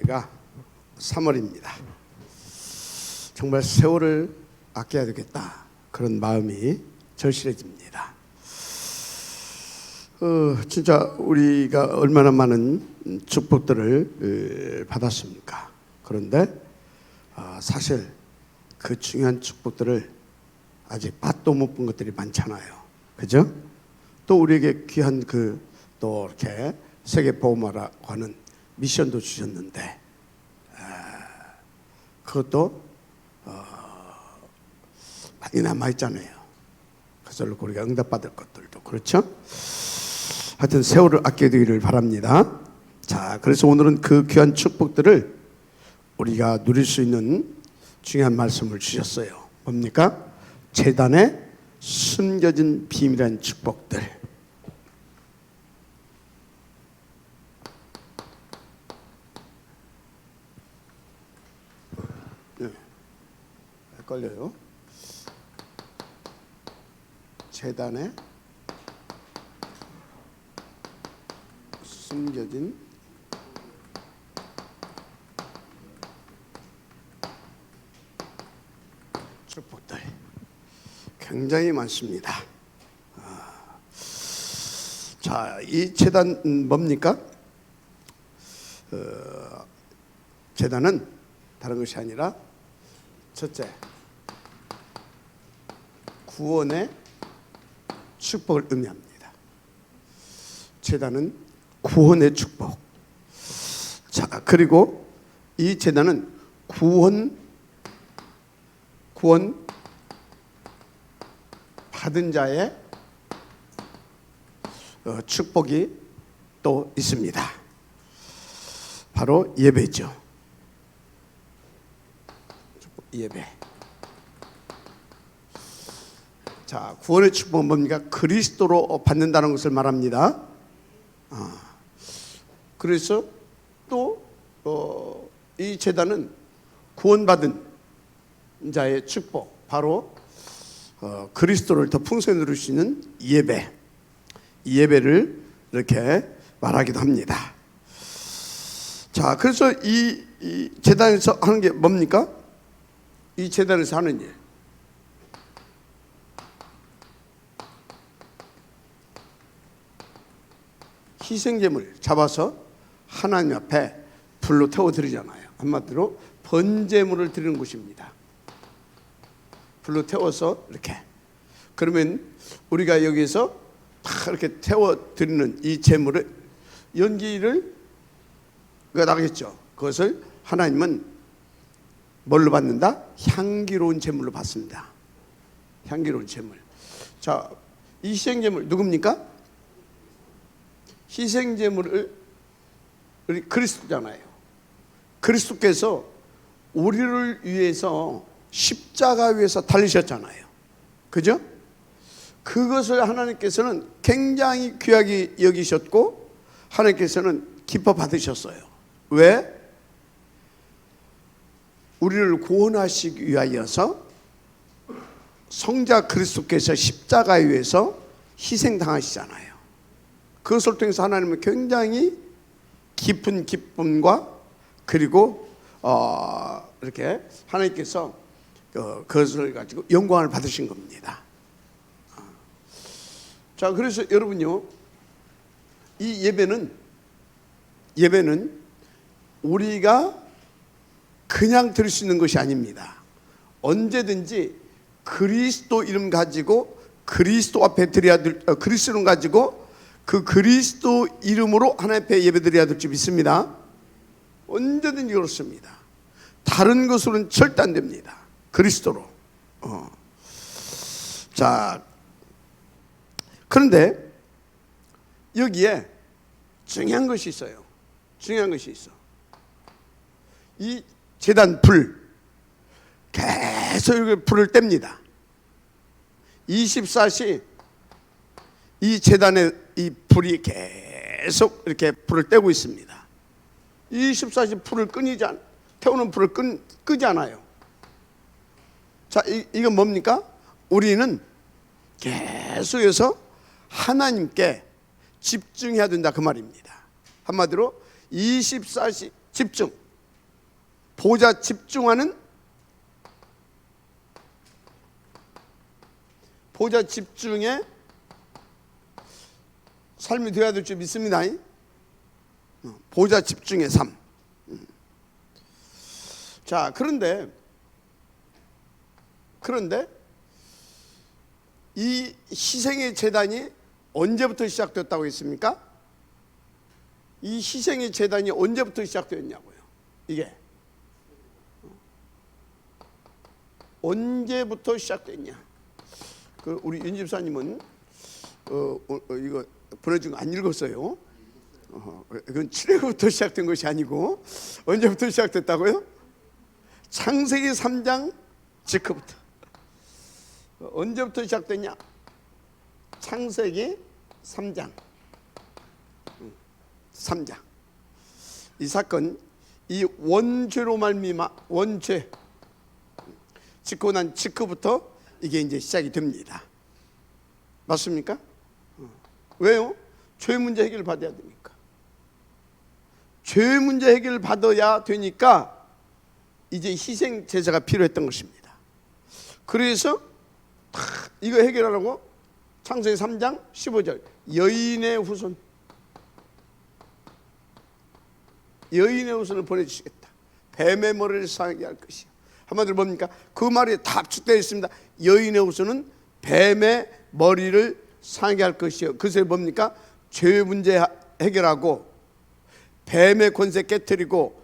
가 3월입니다. 정말 세월을 아껴야 되겠다, 그런 마음이 절실해집니다. 진짜 우리가 얼마나 많은 축복들을 받았습니까? 그런데 사실 그 중요한 축복들을 아직 맛도 못 본 것들이 많잖아요. 그죠? 또 우리에게 귀한 또 이렇게 세계보험화라고 하는 미션도 주셨는데, 그것도 많이 남아있잖아요. 그걸로 우리가 응답받을 것들도. 그렇죠? 하여튼 세월을 아껴두기를 바랍니다. 자, 그래서 오늘은 그 귀한 축복들을 우리가 누릴 수 있는 중요한 말씀을 주셨어요. 뭡니까? 제단에 숨겨진 비밀한 축복들. 헷갈려요. 제단에 숨겨진 축복들 굉장히 많습니다. 자, 이 제단 뭡니까? 제단은 다른 것이 아니라 첫째, 구원의 축복을 의미합니다. 제단은 구원의 축복. 자, 그리고 이 제단은 구원 받은 자의 축복이 또 있습니다. 바로 예배죠. 예배. 자, 구원의 축복은 뭡니까? 그리스도로 받는다는 것을 말합니다. 그래서 또 이 제단은 구원받은 자의 축복, 바로 그리스도를 더 풍성히 누릴 수 있는 예배, 이 예배를 이렇게 말하기도 합니다. 자, 그래서 이 제단에서 하는 게 뭡니까? 이 제단에서 하는 일, 희생제물 잡아서 하나님 앞에 불로 태워드리잖아요. 한마디로 번제물을 드리는 곳입니다. 불로 태워서 이렇게, 그러면 우리가 여기서 다 이렇게 태워드리는 이 제물을, 연기가 나겠죠. 그것을 하나님은 뭘로 받는다? 향기로운 제물로 받습니다. 향기로운 제물. 자, 이 희생제물 누굽니까? 희생제물을 우리 그리스도잖아요. 그리스도께서 우리를 위해서 십자가 위에서 달리셨잖아요. 그죠? 그것을 하나님께서는 굉장히 귀하게 여기셨고 하나님께서는 기뻐 받으셨어요. 왜? 우리를 구원하시기 위하여서 성자 그리스도께서 십자가 위에서 희생당하시잖아요. 그것을 통해서 하나님은 굉장히 깊은 기쁨과, 그리고 이렇게 하나님께서 그것을 가지고 영광을 받으신 겁니다. 자, 그래서 여러분요, 이 예배는 우리가 그냥 드릴 수 있는 것이 아닙니다. 언제든지 그리스도 이름 가지고 그리스도 앞에 드려야 될, 그리스도 이름 가지고 그 그리스도 이름으로 하나님 앞에 예배드려야 될 줄 믿습니다. 언제든지 그렇습니다. 다른 것으로는 절대 안 됩니다. 그리스도로. 자, 그런데 여기에 중요한 것이 있어요. 중요한 것이 있어. 이 제단 불, 계속 이렇게 불을 뗍니다. 24시 이 제단에 이 불이 계속 이렇게 불을 떼고 있습니다. 24시 불을 태우는 불을 끄지 않아요. 자, 이건 뭡니까? 우리는 계속해서 하나님께 집중해야 된다, 그 말입니다. 한마디로 24시 집중. 보좌 집중하는, 보좌 집중의 삶이 되어야 될 줄 믿습니다. 보좌 집중의 삶. 자, 그런데 이 희생의 제단이 언제부터 시작됐다고 했습니까? 이 희생의 제단이 언제부터 시작되었냐고요. 이게 언제부터 시작됐냐? 그 우리 윤 집사님은 이거 보내준 거 안 읽었어요. 그건 출애굽부터 시작된 것이 아니고 언제부터 시작됐다고요? 창세기 3장 직후부터. 언제부터 시작됐냐? 창세기 3장. 이 사건, 이 원죄로 말미암아, 원죄 짓고 난 직후부터 이게 이제 시작이 됩니다. 맞습니까? 왜요? 죄 문제 해결을 받아야 되니까. 죄 문제 해결을 받아야 되니까 이제 희생 제사가 필요했던 것입니다. 그래서 이거 해결하라고 창세기 3장 15절 여인의 후손, 여인의 후손을 보내주시겠다. 뱀의 머리를 상하게 할 것이야. 한마디로 뭡니까? 그 말이 다 압축되어 있습니다. 여인의 후손은 뱀의 머리를 상하게 할 것이요. 그것이 뭡니까? 죄 문제 해결하고 뱀의 권세 깨트리고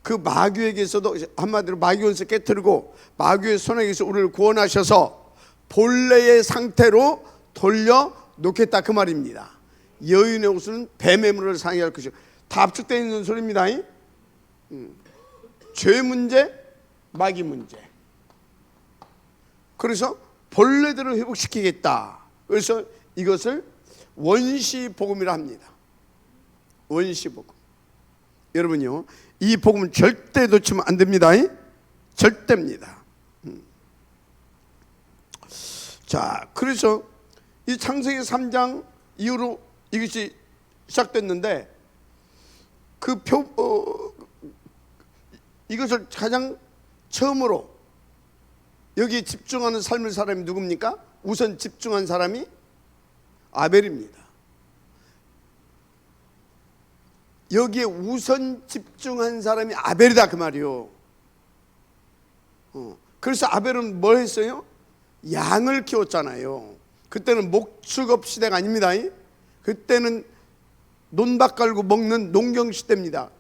그 마귀에게서도 한마디로 마귀 권세 깨트리고 마귀의 손에게서 우리를 구원하셔서 본래의 상태로 돌려 놓겠다, 그 말입니다. 여인의 후손은 뱀의 머리를 상하게 할 것이요. 다 압축되어 있는 소리입니다. 죄 문제, 마귀 문제. 그래서 본래대로 회복시키겠다. 그래서 이것을 원시복음이라 합니다. 원시복음. 여러분요, 이 복음은 절대 놓치면 안 됩니다. 절대입니다. 자, 그래서 이 창세기 3장 이후로 이것이 시작됐는데 이것을 가장 처음으로 여기에 집중하는 삶을 사람이 누굽니까? 우선 집중한 사람이 아벨입니다. 여기에 우선 집중한 사람이 아벨이다, 그 말이요. 그래서 아벨은 뭘 했어요? 양을 키웠잖아요. 그때는 목축업 시대가 아닙니다. 그때는 논밭 갈고 먹는 농경 시대입니다.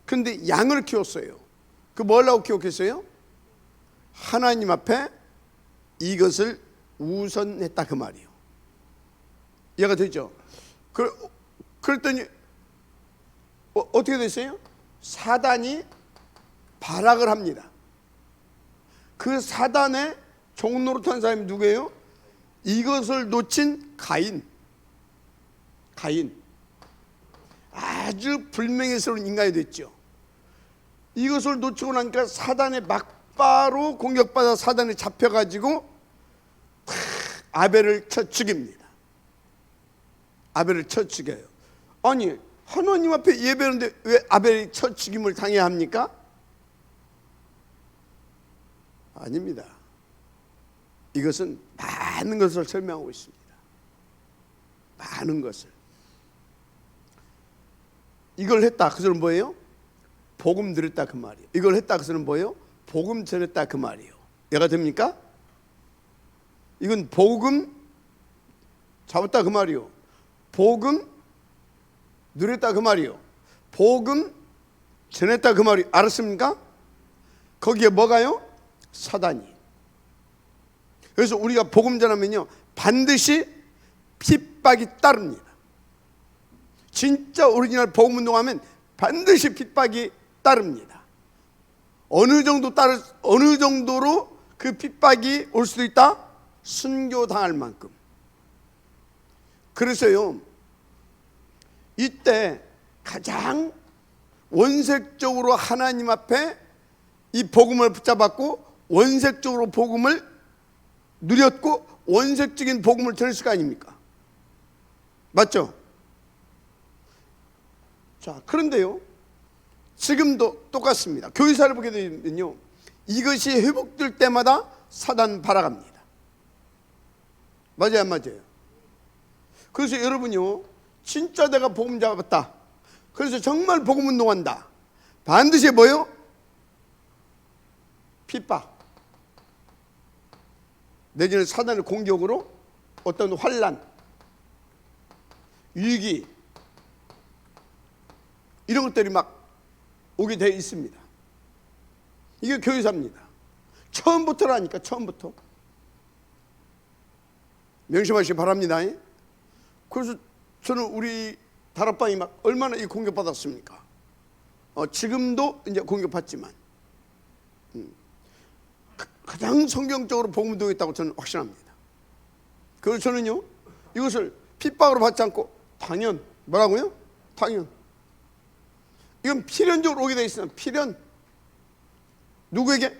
그런데 양을 키웠어요. 그 뭐라고 키웠겠어요? 하나님 앞에 이것을 우선했다, 그 말이요. 이해가 되죠? 그랬더니 어떻게 됐어요? 사단이 발악을 합니다. 그 사단의 종노릇한 사람이 누구예요? 이것을 놓친 가인. 아주 불명예스러운 인간이 됐죠. 이것을 놓치고 나니까 사단의 막바로 공격받아 사단에 잡혀가지고 아벨을 쳐 죽입니다. 아벨을 쳐 죽여요. 아니, 하나님 앞에 예배하는데 왜 아벨이 쳐 죽임을 당해야 합니까? 아닙니다. 이것은 많은 것을 설명하고 있습니다. 많은 것을. 이걸 했다, 그 소리는 뭐예요? 복음 들었다, 그 말이에요. 이걸 했다, 그 소리는 뭐예요? 복음 전했다, 그 말이에요. 이해가 됩니까? 이건 복음 잡았다, 그 말이에요. 복음 누렸다, 그 말이에요. 복음 전했다, 그 말이에요. 알았습니까? 거기에 뭐가요? 사단이. 그래서 우리가 복음 전하면요, 반드시 핍박이 따릅니다. 진짜 오리지널 복음 운동하면 반드시 핍박이 따릅니다. 어느 정도로 그 핍박이 올 수도 있다? 순교당할 만큼. 그래서요, 이때 가장 원색적으로 하나님 앞에 이 복음을 붙잡았고 원색적으로 복음을 누렸고 원색적인 복음을 들었을 거 아닙니까? 맞죠? 자, 그런데요, 지금도 똑같습니다. 교회사를 보게 되면요, 이것이 회복될 때마다 사단 발악합니다. 맞아요, 안 맞아요? 그래서 여러분요, 진짜 내가 복음 잡았다, 그래서 정말 복음 운동한다, 반드시 뭐요? 핍박, 내지는 사단의 공격으로 어떤 환난, 위기, 이런 것들이 막 오게 되어 있습니다. 이게 교회사입니다. 처음부터라니까, 처음부터. 명심하시기 바랍니다. 그래서 저는 우리 다락방이 막 얼마나 이 공격받았습니까? 지금도 이제 공격받지만 가장 성경적으로 복음 운동했다고 저는 확신합니다. 그래서 저는요, 이것을 핍박으로 받지 않고 당연, 뭐라고요? 당연. 이건 필연적으로 오게 돼 있으면 필연. 누구에게?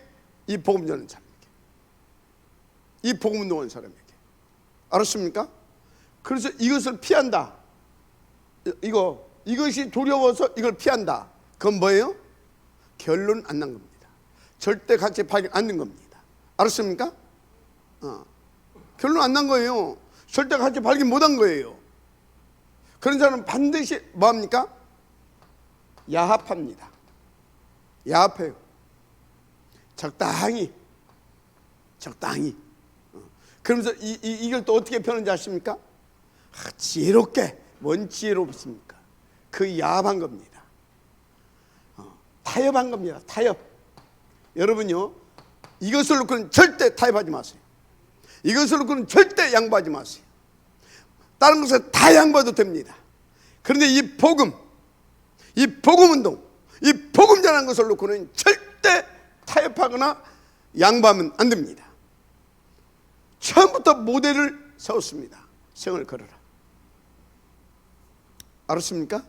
이 복음 전하는 사람에게, 이 복음 운동하는 사람에게. 알았습니까? 그래서 이것을 피한다. 이것이 두려워서 이걸 피한다. 그건 뭐예요? 결론 안 난 겁니다. 절대 같이 발견 안 된 겁니다. 알았습니까? 결론 안 난 거예요. 절대 같이 발견 못 한 거예요. 그런 사람은 반드시 뭐합니까? 야합합니다. 야합해요. 적당히. 그러면서 이걸 또 어떻게 펴는지 아십니까? 지혜롭게. 뭔 지혜롭습니까? 그 야합한 겁니다. 타협한 겁니다. 타협. 여러분요, 이것을 놓고는 절대 타협하지 마세요. 이것을 놓고는 절대 양보하지 마세요. 다른 것에 다 양보해도 됩니다. 그런데 이 복음 운동, 이 복음 전하는 것을 놓고는 절대 타협하거나 양보하면 안 됩니다. 처음부터 모델을 세웠습니다. 생을 걸어라. 알았습니까?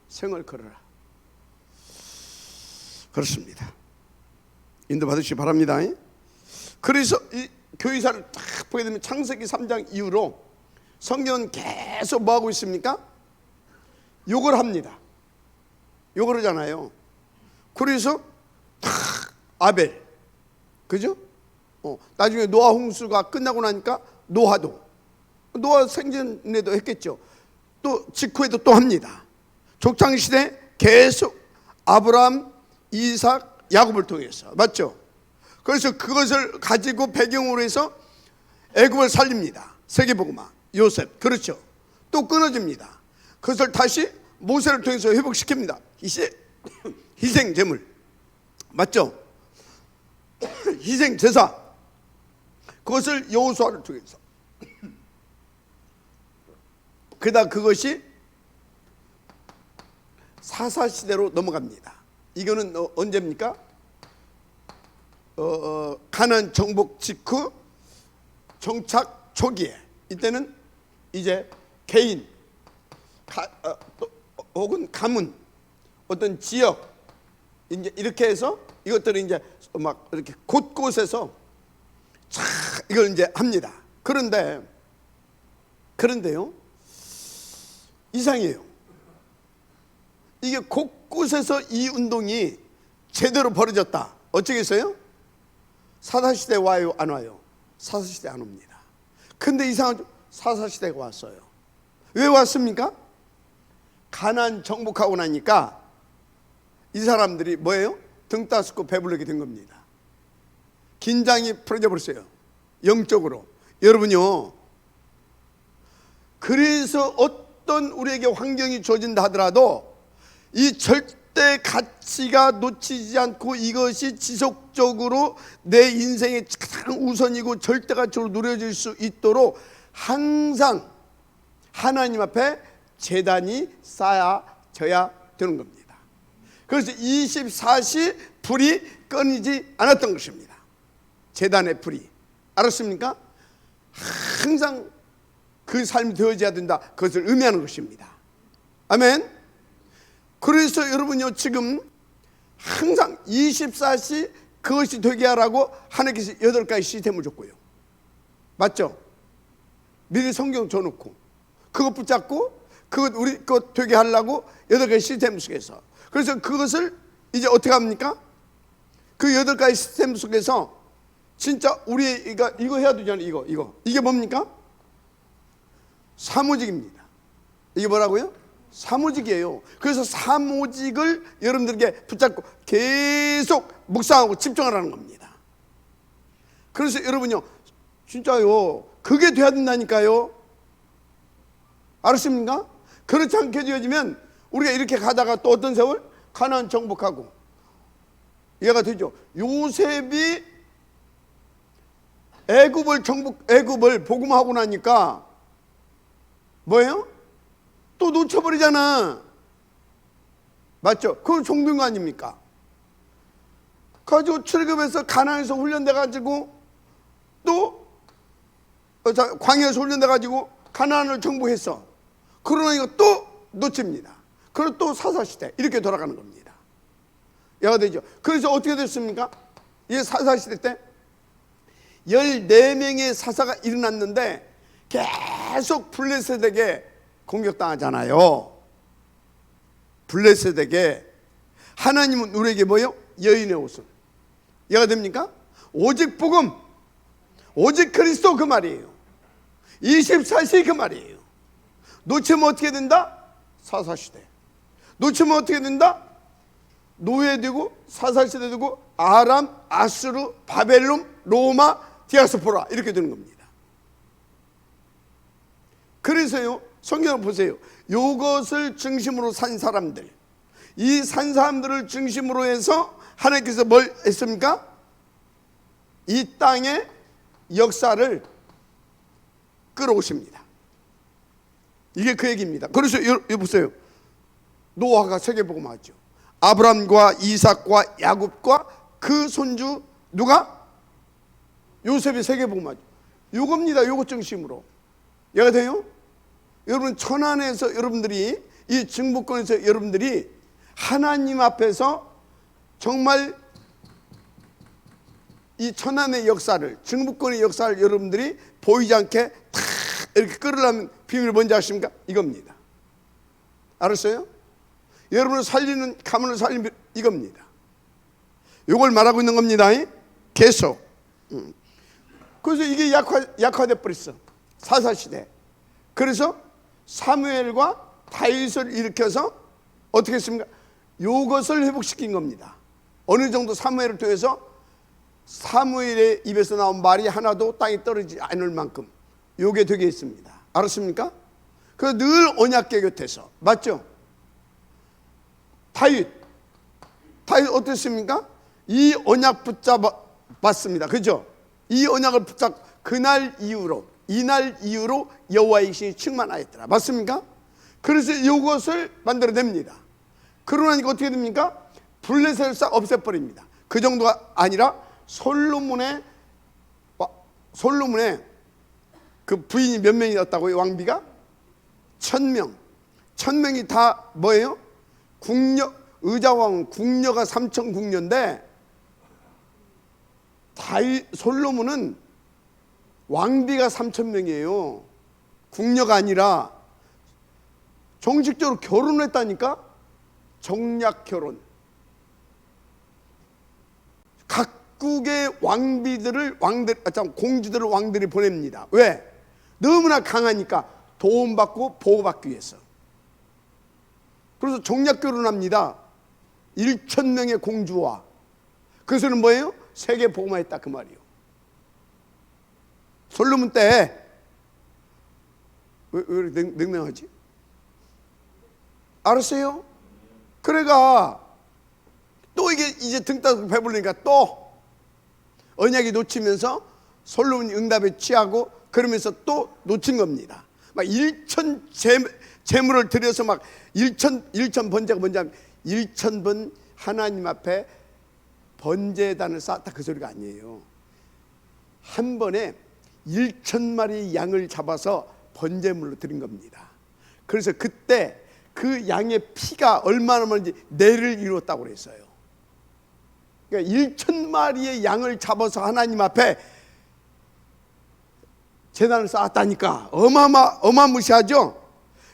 생을 걸어라. 그렇습니다. 인도받으시기 바랍니다. 그래서 이 교회사를 딱 보게 되면 창세기 3장 이후로 성경은 계속 뭐하고 있습니까? 욕을 합니다. 욕을 하잖아요. 그래서 탁 아벨, 그죠? 나중에 노아 홍수가 끝나고 나니까 노아 생전에도 했겠죠. 또 직후에도 또 합니다. 족장시대 계속 아브라함, 이삭, 야곱을 통해서, 맞죠? 그래서 그것을 가지고 배경으로 해서 애굽을 살립니다. 세계복음화, 요셉, 그렇죠. 또 끊어집니다. 그것을 다시 모세를 통해서 회복시킵니다. 희생 제물, 맞죠? 희생 제사, 그것을 여호수아를 통해서. 그러다 그것이 사사시대로 넘어갑니다. 이거는 언제입니까? 가나안 정복 직후 정착 초기에. 이때는 이제 개인 혹은 가문, 어떤 지역, 이제 이렇게 해서 이것들을 이제 막 이렇게 곳곳에서 이걸 이제 합니다. 그런데요, 이상해요. 이게 곳곳에서 이 운동이 제대로 벌어졌다. 어쩌겠어요? 사사시대 와요, 안 와요? 사사시대 안 옵니다. 근데 이상하죠? 사사시대가 왔어요. 왜 왔습니까? 가나안 정복하고 나니까 이 사람들이 뭐예요? 등 따스고 배부르게 된 겁니다. 긴장이 풀어져 버렸어요. 영적으로. 여러분요, 그래서 어떤 우리에게 환경이 주어진다 하더라도 이 절대 가치가 놓치지 않고 이것이 지속적으로 내 인생의 가장 우선이고 절대 가치로 누려질 수 있도록 항상 하나님 앞에 제단이 쌓아져야 되는 겁니다. 그래서 24시 불이 꺼지지 않았던 것입니다. 제단의 불이. 알았습니까? 항상 그 삶이 되어져야 된다. 그것을 의미하는 것입니다. 아멘. 그래서 여러분요, 지금 항상 24시 그것이 되게 하라고 하나님께서 8가지 시스템을 줬고요. 맞죠? 미리 성경 줘놓고 그것 붙잡고 그것 우리 것 되게 하려고 8가지 시스템 속에서, 그래서 그것을 이제 어떻게 합니까? 그 8가지 시스템 속에서 진짜 우리가 이거 해야 되잖아요. 이게 뭡니까? 사무직입니다. 이게 뭐라고요? 사무직이에요. 그래서 사무직을 여러분들에게 붙잡고 계속 묵상하고 집중하라는 겁니다. 그래서 여러분요, 진짜요, 그게 돼야 된다니까요. 알았습니까? 그렇지 않게 되어지면 우리가 이렇게 가다가 또 어떤 세월? 가나안 정복하고 이해가 되죠? 요셉이 애굽을 복음하고 나니까 뭐예요? 또 놓쳐버리잖아. 맞죠? 그건 종된 거 아닙니까? 가지고 출애굽해서 가나안에서 훈련돼 가지고 또 광야에서 훈련돼 가지고 가나안을 정복했어. 그러나 이거 또 놓칩니다. 그리고 또 사사시대 이렇게 돌아가는 겁니다. 이해가 되죠? 그래서 어떻게 됐습니까? 이 사사시대 때 14명의 사사가 일어났는데 계속 블레셋에게 공격당하잖아요. 블레셋에게. 하나님은 우리에게 뭐예요? 여인의 옷을. 이해가 됩니까? 오직 복음, 오직 그리스도, 그 말이에요. 24시 그 말이에요. 놓치면 어떻게 된다? 사사시대. 놓치면 어떻게 된다? 노예되고 사사시대 되고 아람, 아수르, 바벨론, 로마, 디아스포라 이렇게 되는 겁니다. 그래서요, 성경을 보세요. 이것을 중심으로 산 사람들, 이 산 사람들을 중심으로 해서 하나님께서 뭘 했습니까? 이 땅의 역사를 끌어오십니다. 이게 그 얘기입니다. 그래서 여기 보세요. 노아가 세계복음하죠. 아브람과 이삭과 야곱과 그 손주 누가? 요셉이 세계복음하죠. 요겁니다. 요것 중심으로. 이해가 돼요? 여러분, 천안에서 여러분들이, 이 증복권에서 여러분들이 하나님 앞에서 정말 이 천안의 역사를, 증복권의 역사를 여러분들이 보이지 않게 탁 이렇게 끌으려면 비밀이 뭔지 아십니까? 이겁니다. 알았어요? 여러분을 살리는, 가문을 살리는 이겁니다. 이걸 말하고 있는 겁니다. 계속. 그래서 이게 약화돼 버렸어. 사사시대. 그래서 사무엘과 다윗을 일으켜서 어떻게 했습니까? 이것을 회복시킨 겁니다. 어느 정도 사무엘을 통해서 사무엘의 입에서 나온 말이 하나도 땅에 떨어지지 않을 만큼 요게 되게 했습니다. 알았습니까? 그래서 늘 언약궤 곁에서. 맞죠? 다윗 어땠습니까? 이 언약 붙잡았습니다. 그죠? 이 언약을 이날 이후로 여호와의 신이 충만하였더라. 맞습니까? 그래서 이것을 만들어냅니다. 그러나니까 어떻게 됩니까? 블레셋을 싹 없애버립니다. 그 정도가 아니라 솔로몬의 그 부인이 몇 명이었다고요? 왕비가? 1000명. 1000명이 다 뭐예요? 의자왕 궁녀가 3000 궁녀인데 솔로몬은 왕비가 3000명이에요. 궁녀가 아니라 정식적으로 결혼했다니까? 정략 결혼. 각국의 공주들을 왕들이 보냅니다. 왜? 너무나 강하니까 도움받고 보호받기 위해서. 그래서 정략 결혼합니다. 1000명의 공주와. 그것은 뭐예요? 세계 복음화했다 그 말이에요. 솔로몬 때 왜 이렇게 냉랭하지? 알았어요? 그래가 또 이게 이제 등 따고 배부르니까 또 언약이 놓치면서 솔로몬이 응답에 취하고 그러면서 또 놓친 겁니다. 막 1000 제물을 드려서 막 1000 번제가 뭔지 하면 1000번 하나님 앞에 번제단을 쌓았다 그 소리가 아니에요. 한 번에 1000마리 양을 잡아서 번제물로 드린 겁니다. 그래서 그때 그 양의 피가 얼마나 많은지 내를 이루었다고 그랬어요. 그러니까 1000마리의 양을 잡아서 하나님 앞에 제단을 쌓았다니까 어마무시하죠.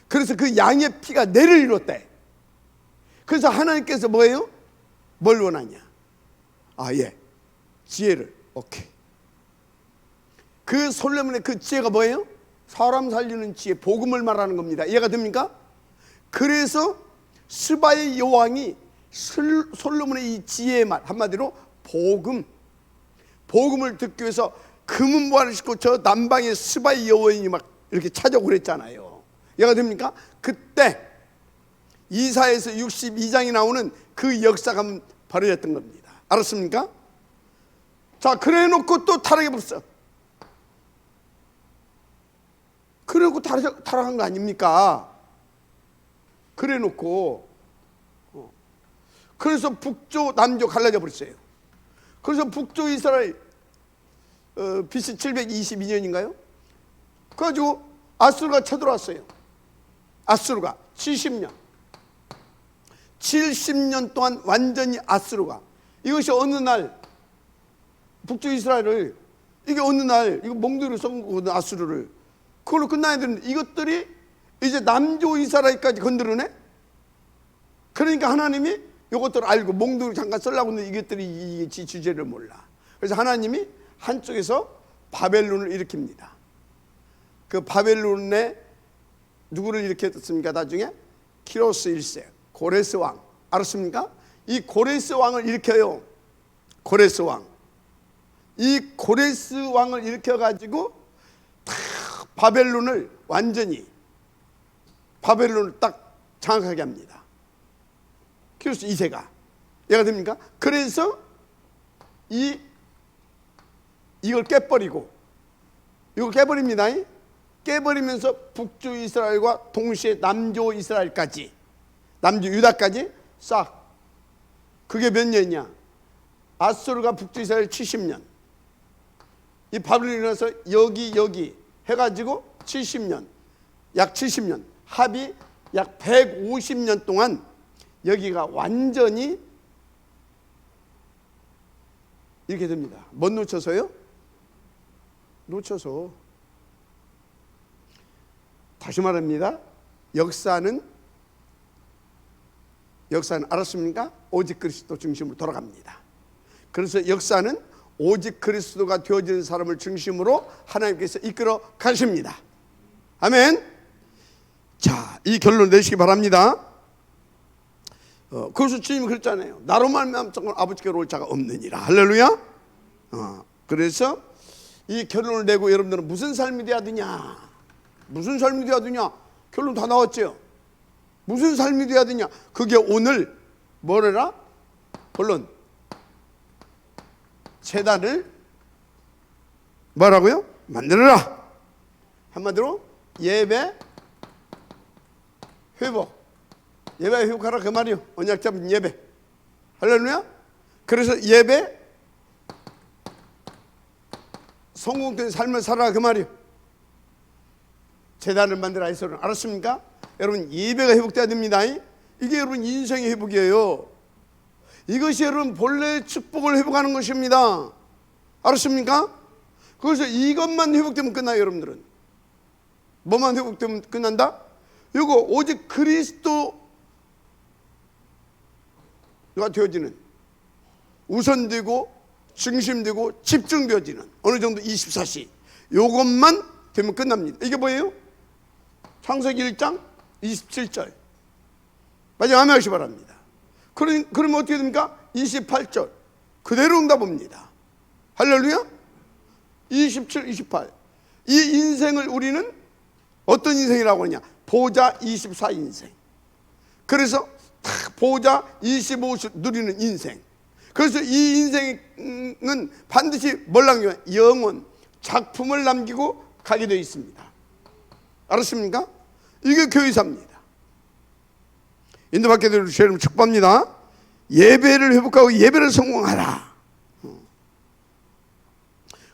그래서 그 양의 피가 내를 이뤘대. 그래서 하나님께서 뭐예요? 뭘 원하냐? 지혜를. 오케이. 그 솔로몬의 그 지혜가 뭐예요? 사람 살리는 지혜, 복음을 말하는 겁니다. 이해가 됩니까? 그래서 스바의 여왕이 솔로몬의 이 지혜의 말, 한마디로 복음을 듣기 위해서 금은보화를 싣고 저 남방의 스바의 여왕이 막 이렇게 찾아오고 그랬잖아요. 이해가 됩니까? 그때 이사야에서 62장이 나오는 그 역사가 벌어졌던 겁니다. 알았습니까? 자, 그래 놓고 또 타락해 버렸어. 그래 놓고 타락한 거 아닙니까? 그래 놓고 그래서 북조 남조 갈라져 버렸어요. 그래서 북조 이스라엘 BC 722년인가요? 그래가지고 아수르가 쳐들어왔어요. 아수르가 70년 동안 완전히 아수르가, 이것이 어느 날 북조 이스라엘을, 이게 어느 날 이거 몽둥이로 쏜 거거든, 아수르를. 그걸로 끝나야 되는데 이것들이 이제 남조 이스라엘까지 건드리네. 그러니까 하나님이 이것들을 알고 몽둥이로 잠깐 쓰려고 했는데 이것들이 이 주제를 몰라. 그래서 하나님이 한쪽에서 바벨론을 일으킵니다. 그 바벨론에 누구를 일으켰습니까? 나중에 키로스 1세 고레스 왕. 알았습니까? 이 고레스 왕을 일으켜요. 고레스 왕. 이 고레스 왕을 일으켜가지고 바벨론을 완전히 바벨론을 딱 장악하게 합니다. 키로스 2세가. 이해가 됩니까? 그래서 이걸 깨버리고, 이걸 깨버립니다. 깨버리면서 북조 이스라엘과 동시에 남조 이스라엘까지, 남조 유다까지 싹. 그게 몇 년이냐? 아수르가 북조 이스라엘 70년, 이 바벨론이 일어나서 여기 해가지고 70년, 약 70년, 합이 약 150년 동안 여기가 완전히 이렇게 됩니다. 못 놓쳐서요? 놓쳐서. 다시 말합니다. 역사는 알았습니까? 오직 그리스도 중심으로 돌아갑니다. 그래서 역사는 오직 그리스도가 되어지는 사람을 중심으로 하나님께서 이끌어 가십니다. 아멘. 자, 이 결론 내시기 바랍니다. 그래서 주님이 그랬잖아요. 나로 말미암아 아버지께로 올 자가 없느니라. 할렐루야. 그래서 이 결론을 내고 여러분들은 무슨 삶이 돼야 되냐? 무슨 삶이 돼야 되냐? 결론 다 나왔죠. 무슨 삶이 돼야 되냐? 그게 오늘 뭐래라? 본론 제단을 뭐라고요? 만들어라. 한마디로 예배 회복하라 그 말이요. 언약 잡은 예배. 할렐루야. 그래서 예배 성공된 삶을 살아라 그 말이요. 제단을 만들어라 해서는. 알았습니까? 여러분, 예배가 회복돼야 됩니다. 이게 여러분 인생의 회복이에요. 이것이 여러분 본래의 축복을 회복하는 것입니다. 알았습니까? 그래서 이것만 회복되면 끝나요. 여러분들은 뭐만 회복되면 끝난다? 이거 오직 그리스도가 되어지는, 우선되고 중심되고 집중되어지는 어느 정도 24시, 이것만 되면 끝납니다. 이게 뭐예요? 창세기 1장 27절. 마지막 아멘 하시기 바랍니다. 그러면 어떻게 됩니까? 28절 그대로 응답합니다. 할렐루야. 27, 28. 이 인생을 우리는 어떤 인생이라고 하냐? 보자 24인생. 그래서 보자 25수 누리는 인생. 그래서 이 인생은 반드시 뭘 남기냐? 영원 작품을 남기고 가게 되어 있습니다. 알았습니까? 이게 교회사입니다. 인도받게 되는 여러분 축복합니다. 예배를 회복하고 예배를 성공하라.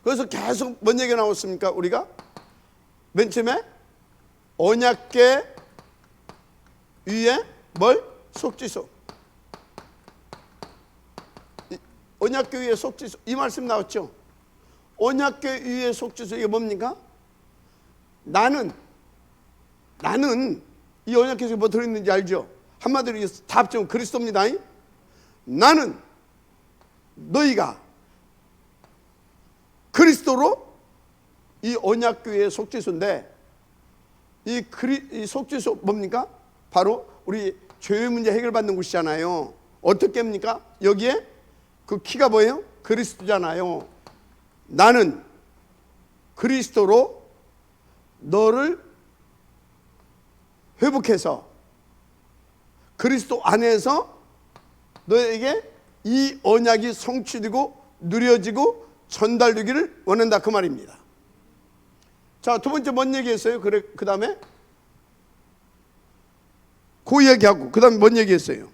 그래서 계속 뭔 얘기가 나왔습니까? 우리가 맨 처음에 언약궤 위에 뭘? 속지소. 언약궤 위에 속지소, 이 말씀 나왔죠? 언약궤 위에 속지소, 이게 뭡니까? 나는 이 언약궤 속에 뭐 들어있는지 알죠? 한마디로 다 합치면 그리스도입니다. 나는 너희가 그리스도로 이 언약교회의 속죄소인데, 이 속죄소 뭡니까? 바로 우리 죄의 문제 해결받는 곳이잖아요. 어떻게 합니까? 여기에 그 키가 뭐예요? 그리스도잖아요. 나는 그리스도로 너를 회복해서 그리스도 안에서 너에게 이 언약이 성취되고 누려지고 전달되기를 원한다, 그 말입니다. 자, 두 번째 뭔 얘기했어요? 그 다음에 그 얘기하고 그 다음에 뭔 얘기했어요?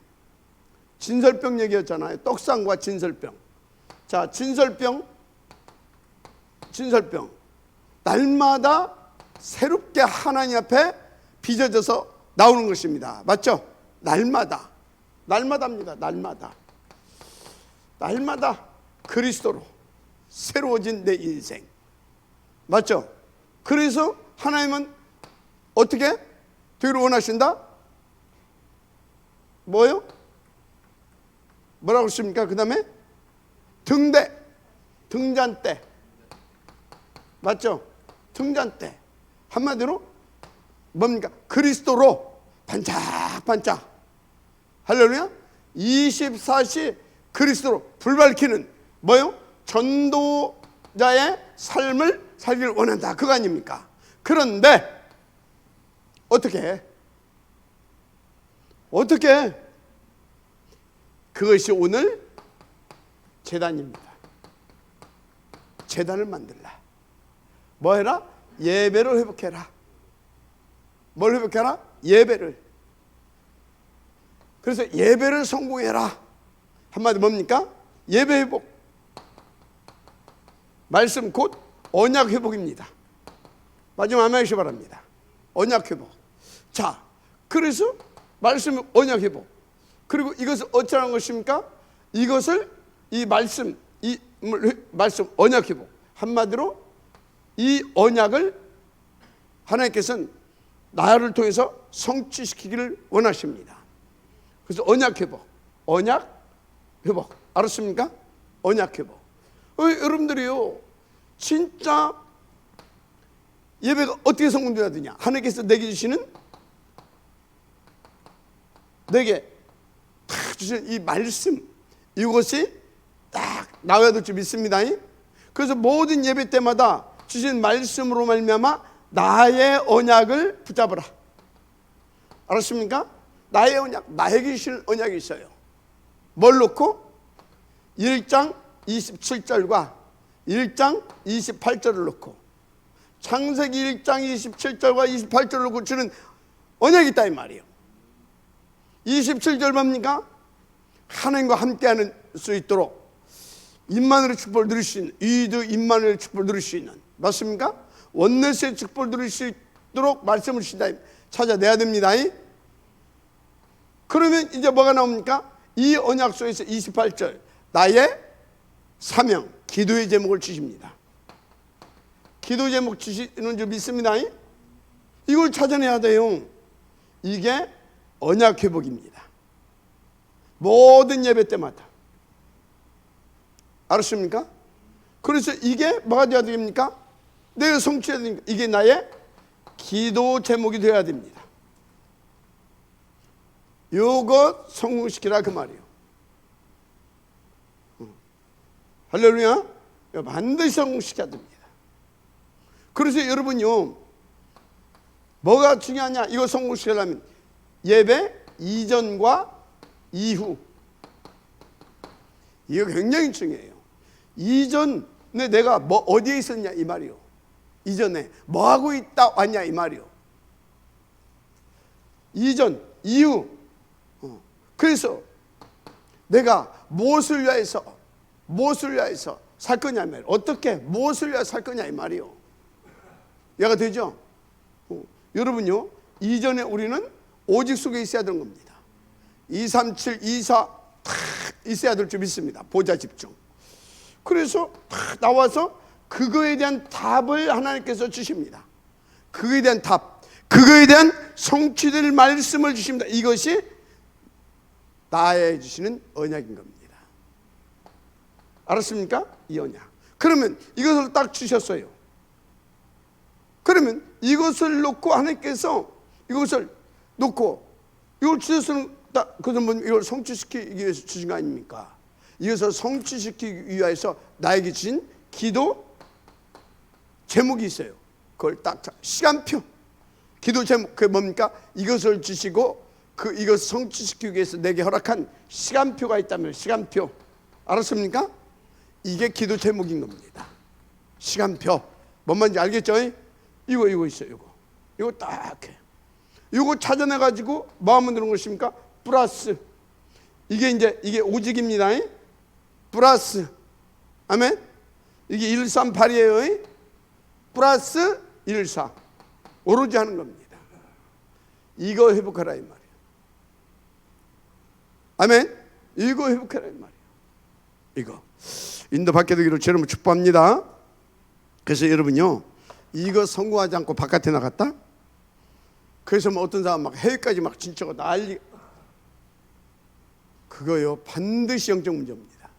진설병 얘기했잖아요. 떡상과 진설병. 자, 진설병 날마다 새롭게 하나님 앞에 빚어져서 나오는 것입니다. 맞죠? 날마다입니다. 날마다 그리스도로 새로워진 내 인생. 맞죠? 그래서 하나님은 어떻게 되기를 원하신다? 뭐요? 뭐라고 했습니까? 그 다음에 등잔대. 맞죠? 등잔대. 한마디로 뭡니까? 그리스도로 반짝반짝. 할렐루야. 24시 그리스도로 불 밝히는 뭐요? 전도자의 삶을 살기를 원한다, 그거 아닙니까? 그런데 어떻게 그것이 오늘 제단입니다. 제단을 만들라. 뭐 해라? 예배를 회복해라. 뭘 회복해라? 예배를. 그래서 예배를 성공해라. 한마디 뭡니까? 예배 회복. 말씀 곧 언약 회복입니다. 마지막 아멘 하시기 바랍니다. 언약 회복. 자, 그래서 말씀 언약 회복. 그리고 이것을 어쩌라는 것입니까? 이것을 이 말씀 언약 회복. 한마디로 이 언약을 하나님께서는 나를 통해서 성취시키기를 원하십니다. 그래서 언약 회복. 알았습니까? 언약 회복. 여러분들이요, 진짜 예배가 어떻게 성공돼야 되냐? 하나님께서 내게 주시는, 내게 딱 주시는 이 말씀, 이것이 딱 나와야 될 줄 믿습니다. 그래서 모든 예배 때마다 주신 말씀으로 말미암아 나의 언약을 붙잡으라. 알았습니까? 나의 언약, 나에게 주신 언약이 있어요. 뭘 놓고? 1장 27절과 1장 28절을 놓고, 창세기 1장 27절과 28절을 놓고 주는 언약이 있다, 이 말이에요. 27절 뭡니까? 하나님과 함께하는 수 있도록 임마누엘의 축복을 누릴 수 있는, 이드 임마누엘의 축복을 누릴 수 있는, 맞습니까? 원내스의 축복을 누릴 수 있도록 말씀을 주신다, 찾아내야 됩니다. 그러면 이제 뭐가 나옵니까? 이 언약 속에서 28절, 나의 사명, 기도의 제목을 주십니다. 기도 제목 주시는 줄 믿습니다. 이걸 찾아내야 돼요. 이게 언약 회복입니다. 모든 예배 때마다. 알았습니까? 그래서 이게 뭐가 되어야 됩니까? 내가 성취해야 됩니까? 이게 나의 기도 제목이 되어야 됩니다. 요거 성공시키라, 그 말이에요. 할렐루야. 반드시 성공시켜야 됩니다. 그래서 여러분요, 뭐가 중요하냐? 이거 성공시키려면 예배 이전과 이후, 이거 굉장히 중요해요. 이전에 내가 뭐 어디에 있었냐, 이 말이요. 이전에 뭐 하고 있다 왔냐, 이 말이요. 이전, 이후. 그래서 내가 무엇을 위해서 살 거냐, 이 말이에요. 어떻게 무엇을 위해서 살 거냐, 이 말이요. 이해가 되죠? 여러분요, 이전에 우리는 오직 속에 있어야 되는 겁니다. 237, 24 다 있어야 될 줄 믿습니다. 보좌 집중. 그래서 다 나와서 그거에 대한 답을 하나님께서 주십니다. 그거에 대한 답, 그거에 대한 성취될 말씀을 주십니다. 이것이 나에 주시는 언약인 겁니다. 알았습니까? 이 언약. 그러면 이것을 딱 주셨어요. 그러면 이것을 놓고 하나님께서 이것을 놓고 이걸 주셨으면 그것은 뭐 이걸 성취시키기 위해서 주신 거 아닙니까? 이것을 성취시키기 위해서 나에게 주신 기도 제목이 있어요. 그걸 딱 시간표. 기도 제목 그게 뭡니까? 이것을 주시고 이것을 성취시키기 위해서 내게 허락한 시간표가 있다면 시간표. 알았습니까? 이게 기도 제목인 겁니다. 시간표. 뭔 말인지 알겠죠? 이거 있어요. 이거 딱 해. 이거 찾아내 가지고 뭐 하면 되는 것입니까? 플러스. 이게 오직입니다. 플러스. 아멘. 이게 138이에요. 플러스 14. 오로지 하는 겁니다. 이거 회복하라 이 말이에요. 아멘. 이거 회복하라 이 말이에요. 이거 인도 밖에 되기를 주님을 축복합니다. 그래서 여러분요, 이거 성공하지 않고 바깥에 나갔다? 그래서 뭐 어떤 사람 막 해외까지 막 진짜가 난리. 그거요 반드시 영적 문제입니다.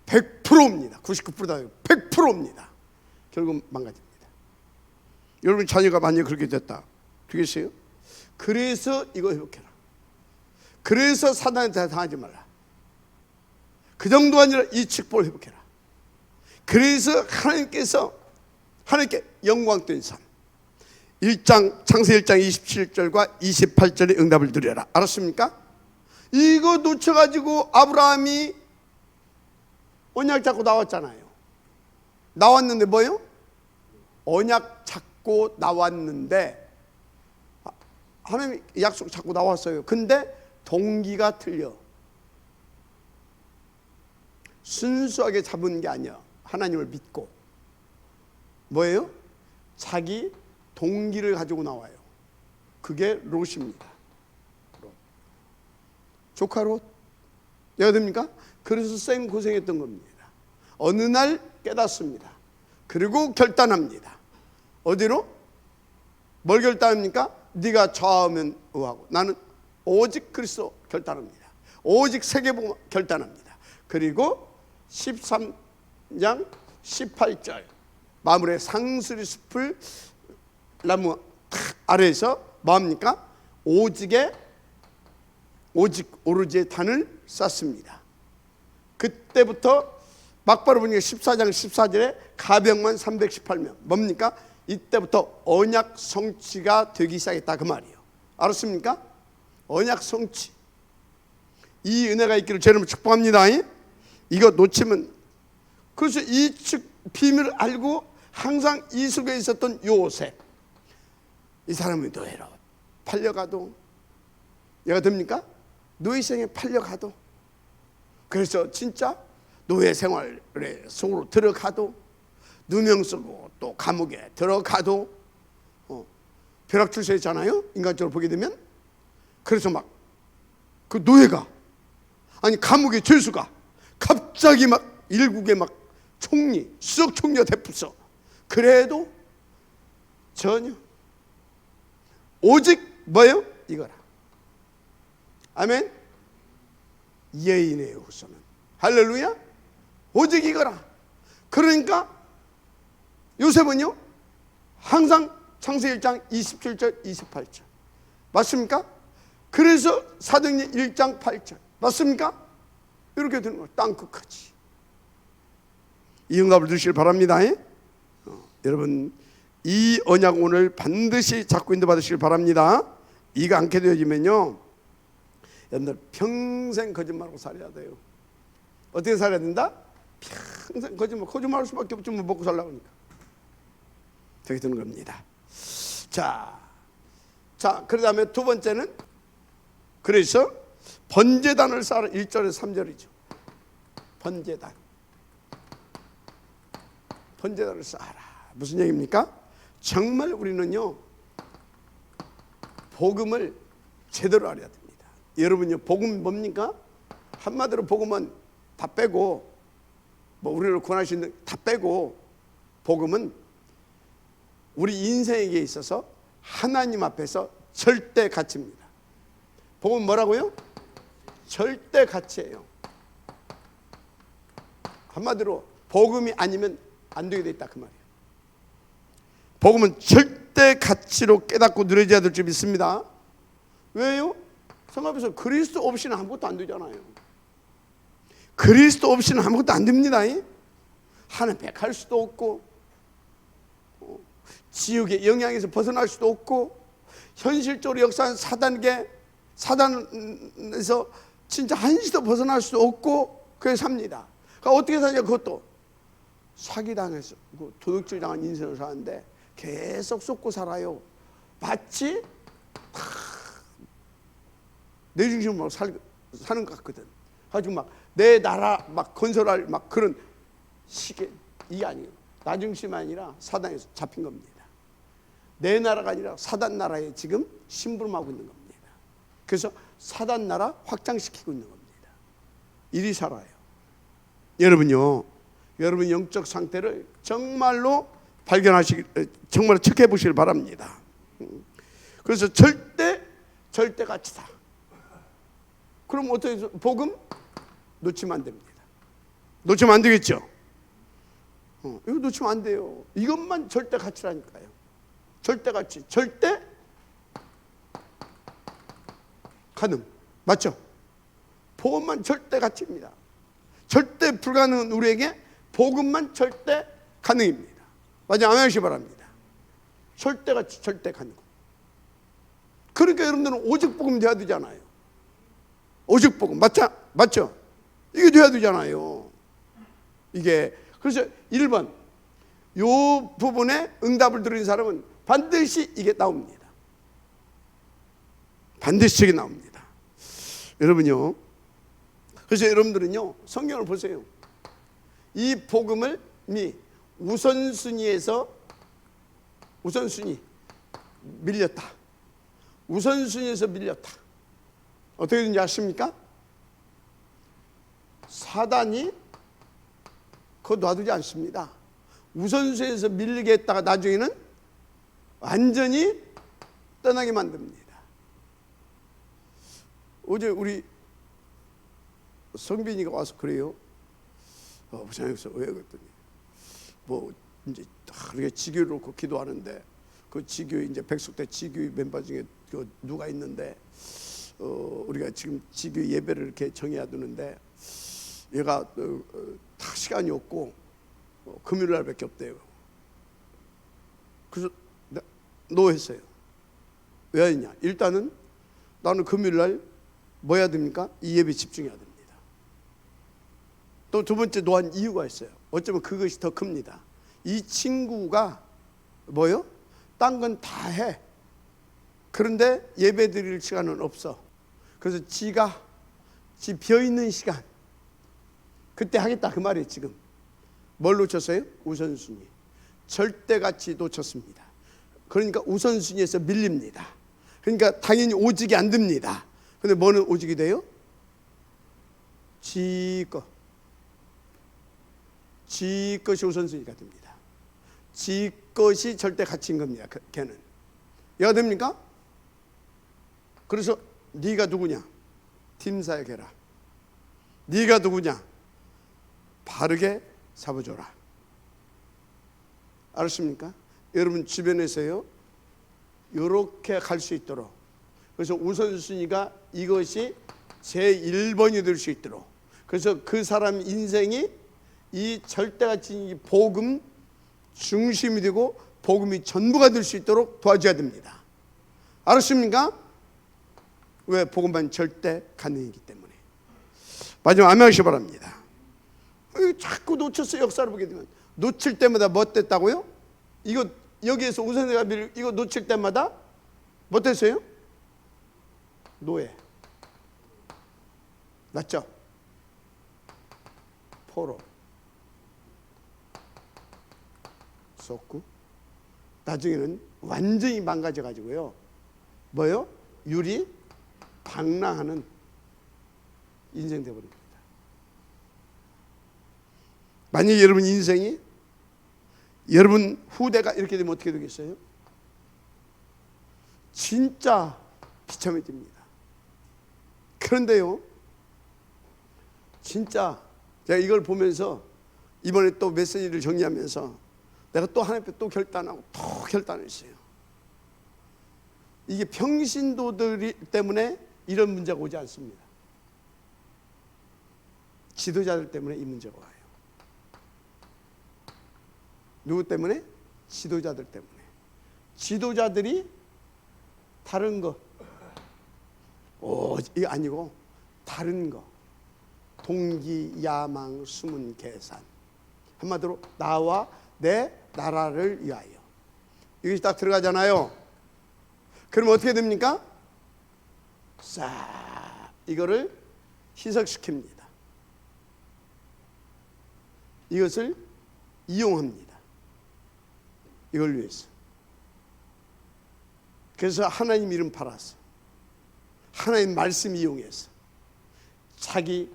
100%입니다. 99%다. 100%입니다. 결국 망가집니다. 여러분 자녀가 만약 그렇게 됐다 되겠어요? 그래서 이거 회복해라. 그래서 사단한테 당하지 말라. 그 정도가 아니라 이 축복을 회복해라. 그래서 하나님께 영광된 삶. 창세기 1장 27절과 28절의 응답을 드려라. 알았습니까? 이거 놓쳐가지고 아브라함이 언약 잡고 나왔잖아요. 나왔는데 뭐예요? 언약 잡고 나왔는데 하나님 약속 잡고 나왔어요. 근데 동기가 틀려. 순수하게 잡은 게 아니야. 하나님을 믿고. 뭐예요? 자기 동기를 가지고 나와요. 그게 롯입니다. 조카 롯. 이해가 됩니까? 그래서 쌩 고생했던 겁니다. 어느 날 깨닫습니다. 그리고 결단합니다. 어디로? 뭘 결단합니까? 네가 좌우면 우하고 나는 오직 그리스도 결단합니다. 오직 세계복음 결단합니다. 그리고 13장 18절 마물의 상수리 숲을 나무 아래에서 뭐합니까? 오직 오르지의 단을 쌓습니다. 그때부터 막바로 보니까 14장 14절에 가병만 318명. 뭡니까? 이때부터 언약 성취가 되기 시작했다 그 말이에요. 알았습니까? 언약 성취. 이 은혜가 있기를 주님을 축복합니다. 이거 놓치면. 그래서 이 비밀을 알고 항상 이 속에 있었던 요셉. 이 사람이 노예로 팔려가도 얘가 됩니까? 노예생에 팔려가도. 그래서 진짜 노예 생활에 속으로 들어가도 누명 쓰고 또 감옥에 들어가도 벼락출세했잖아요. 인간적으로 보게 되면. 그래서 막 그 노예가 아니 감옥의 죄수가 갑자기 막 일국의 막 총리 수석 총리가 됐어. 그래도 전혀 오직 뭐예요? 이거라. 아멘. 예인의 후손은 할렐루야. 오직 이거라. 그러니까 요셉은요 항상 창세기 1장 27절 28절 맞습니까? 그래서 사도행전 1장 8절 맞습니까? 이렇게 되는 거예요. 땅끝까지. 이 응답을 주시길 바랍니다. 여러분 이 언약 오늘 반드시 잡고 인도받으시길 바랍니다. 이거 않게 되어지면요 여러분들 평생 거짓말하고 살아야 돼요. 어떻게 살아야 된다? 평생 거짓말할 수밖에 없지. 뭐 먹고 살라고 하니까 되게 되는 겁니다. 자, 그 다음에 두 번째는 그래서 번제단을 쌓아. 1절에서 3절이죠. 번제단을 쌓아라. 무슨 얘기입니까? 정말 우리는요 복음을 제대로 알아야 됩니다. 여러분요 복음 뭡니까? 한마디로 복음은 다 빼고 뭐 우리를 구원하시는 다 빼고 복음은 우리 인생에게 있어서 하나님 앞에서 절대 가치입니다. 복음은 뭐라고요? 절대 가치예요. 한마디로 복음이 아니면 안 되게 돼 있다 그 말이에요. 복음은 절대 가치로 깨닫고 누려져야 될 줄 믿습니다. 왜요? 생각해보세요. 그리스도 없이는 아무것도 안 되잖아요. 그리스도 없이는 아무것도 안 됩니다. 하늘 백할 수도 없고, 지옥의 영향에서 벗어날 수도 없고, 현실적으로 역사하는 사단에서 진짜 한시도 벗어날 수도 없고, 그래서 삽니다. 그러니까 어떻게 사냐? 그것도 사기당해서 도둑질 당한 인생을 사는데 계속 쏟고 살아요. 마치 내 중심으로 사는 것 같거든. 가지고 막 내 나라 막 건설할 막 그런 시계, 이게 아니에요. 나 중심이 아니라 사단에서 잡힌 겁니다. 내 나라가 아니라 사단 나라에 지금 심부름하고 있는 겁니다. 그래서 사단 나라 확장시키고 있는 겁니다. 이리 살아요. 여러분요, 여러분 영적 상태를 정말로 정말 체크해 보시길 바랍니다. 그래서 절대 가치다. 그럼 어떻게 해서 복음 놓치면 안 됩니다. 놓치면 안 되겠죠. 이거 놓치면 안 돼요. 이것만 절대 가치라니까요. 절대 가치, 절대 가능, 맞죠? 복음만 절대 가치입니다. 절대 불가능한 우리에게 복음만 절대 가능입니다. 맞아, 아멘 하시기 바랍니다. 절대 가치, 절대 가능. 그러니까 여러분들은 오직 복음 돼야 되잖아요. 오직 복음, 맞죠? 이게 돼야 되잖아요. 이게 그래서 1번 요 부분에 응답을 들은 사람은 반드시 이게 나옵니다. 반드시 이게 나옵니다. 여러분요, 그래서 여러분들은요 성경을 보세요. 이 복음을 우선순위에서 밀렸다. 우선순위에서 밀렸다. 어떻게 된지 아십니까? 사단이 그거 놔두지 않습니다. 우선순위에서 밀리게 했다가 나중에는 완전히 떠나게 만듭니다. 어제 우리 성빈이가 와서 그래요. 부장님께서 왜 그랬더니 뭐 이제 그렇게 지교를 놓고 기도하는데 그 지교 이제 백석대 지교 멤버 중에 누가 있는데 우리가 지금 지교 예배를 이렇게 정해야 되는데 얘가 다 시간이 없고 금요일 날밖에 없대요. 그래서 노했어요. 왜 했냐? 일단은 나는 금요일 날 뭐 해야 됩니까? 이 예배 집중해야 됩니다. 또 두 번째 노한 이유가 있어요. 어쩌면 그것이 더 큽니다. 이 친구가 뭐요? 딴 건 다 해. 그런데 예배 드릴 시간은 없어. 그래서 지 비어있는 시간 그때 하겠다 그 말이에요. 지금 뭘 놓쳤어요? 우선순위. 절대가치 놓쳤습니다. 그러니까 우선순위에서 밀립니다. 그러니까 당연히 오직이 안 됩니다. 근데 뭐는 오직이 돼요? 지 것이 우선순위가 됩니다. 지 것이 절대 가치인 겁니다. 걔는 얘가 됩니까? 그래서 네가 누구냐? 팀사역해라. 네가 누구냐? 바르게 잡아줘라. 알았습니까? 여러분 주변에서요 이렇게 갈 수 있도록, 그래서 우선순위가 이것이 제1번이 될 수 있도록, 그래서 그 사람 인생이 이 절대가치 복음 중심이 되고 복음이 전부가 될 수 있도록 도와줘야 됩니다. 알았습니까? 왜? 복음만 절대 가능이기 때문에. 마지막 아멘 하시기 바랍니다. 자꾸 놓쳤어요. 역사를 보게 되면 놓칠 때마다 뭐 됐다고요? 이거 여기에서 우선세가 이거 놓칠 때마다 뭐 됐어요? 노예. 맞죠? 포로, 속구. 나중에는 완전히 망가져 가지고요 뭐요? 유리 방랑하는 인생 되어버립니다. 만약에 여러분 인생이, 여러분 후대가 이렇게 되면 어떻게 되겠어요? 진짜 비참해집니다. 그런데요 진짜 제가 이걸 보면서 이번에 또 메시지를 정리하면서 내가 또 하나님 앞에 또 결단하고 또 결단했어요. 이게 평신도들 때문에 이런 문제가 오지 않습니다. 지도자들 때문에 이 문제가 와요. 누구 때문에? 지도자들 때문에. 지도자들이 다른 거, 이게 아니고 다른 거, 동기, 야망, 숨은 계산, 한마디로 나와 내 나라를 위하여, 이것이 딱 들어가잖아요. 그럼 어떻게 됩니까? 싹 이거를 희석시킵니다. 이것을 이용합니다. 이걸 위해서. 그래서 하나님 이름 팔아서, 하나님 말씀 이용해서 자기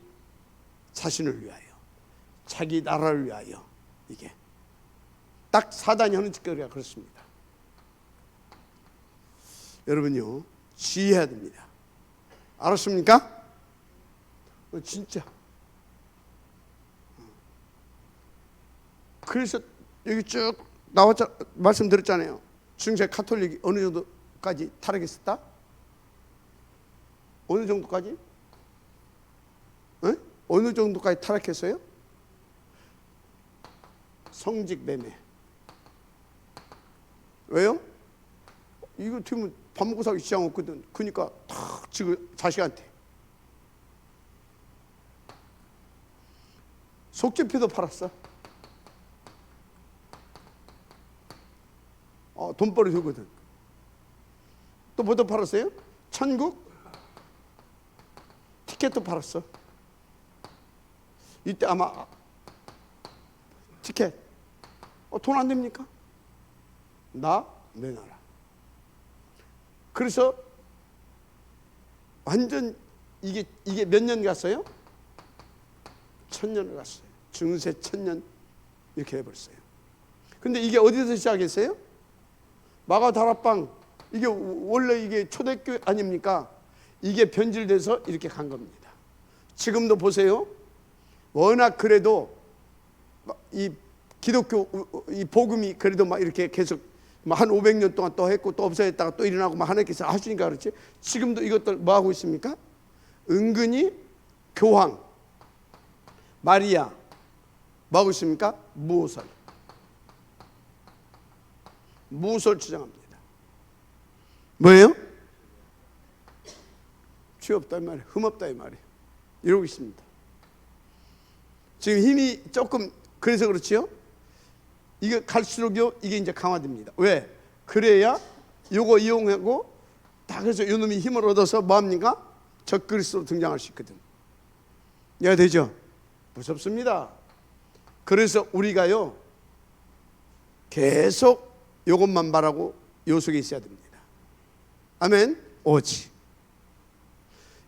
자신을 위하여, 자기 나라를 위하여, 이게 딱 사단이 하는 짓거리가 그렇습니다. 여러분요, 주의해야 됩니다. 알았습니까? 진짜. 그래서 여기 쭉 나왔자 말씀드렸잖아요. 중세 카톨릭이 어느 정도까지 타락했었다? 어느 정도까지? 어느 정도까지 타락했어요? 성직 매매. 왜요? 이거 되면 밥 먹고 살기 시장 없거든. 그러니까 탁 지금 자식한테 속죄표도 팔았어. 돈벌이 되거든. 또 뭐도 팔았어요? 천국 티켓도 팔았어. 이때 아마 티켓 돈 안 됩니까? 나 내놔라. 그래서 완전 이게 몇 년 갔어요? 1000년을 갔어요. 중세 1000년 이렇게 해버렸어요. 근데 이게 어디서 시작했어요? 마가다락방. 이게 원래 이게 초대교회 아닙니까? 이게 변질돼서 이렇게 간 겁니다. 지금도 보세요. 워낙 그래도 이 기독교 이 복음이 그래도 막 이렇게 계속 한 500년 동안 또 했고 또 없어졌다가 또 일어나고 막 하나님께서 하시니까 그렇지. 지금도 이것들 뭐 하고 있습니까? 은근히 교황 마리아 뭐 하고 있습니까? 무엇을 주장합니다. 뭐예요? 죄 없다 이 말이에요. 흠 없다 이 말이에요. 이러고 있습니다. 지금 힘이 조금 그래서 그렇지요. 이게 갈수록요 이게 이제 강화됩니다. 왜? 그래야 요거 이용하고 다 그래서 요놈이 힘을 얻어서 뭐합니까? 적그리스도로 등장할 수 있거든. 이해가 되죠? 무섭습니다. 그래서 우리가요 계속 요것만 말하고 요 속에 있어야 됩니다. 아멘. 오직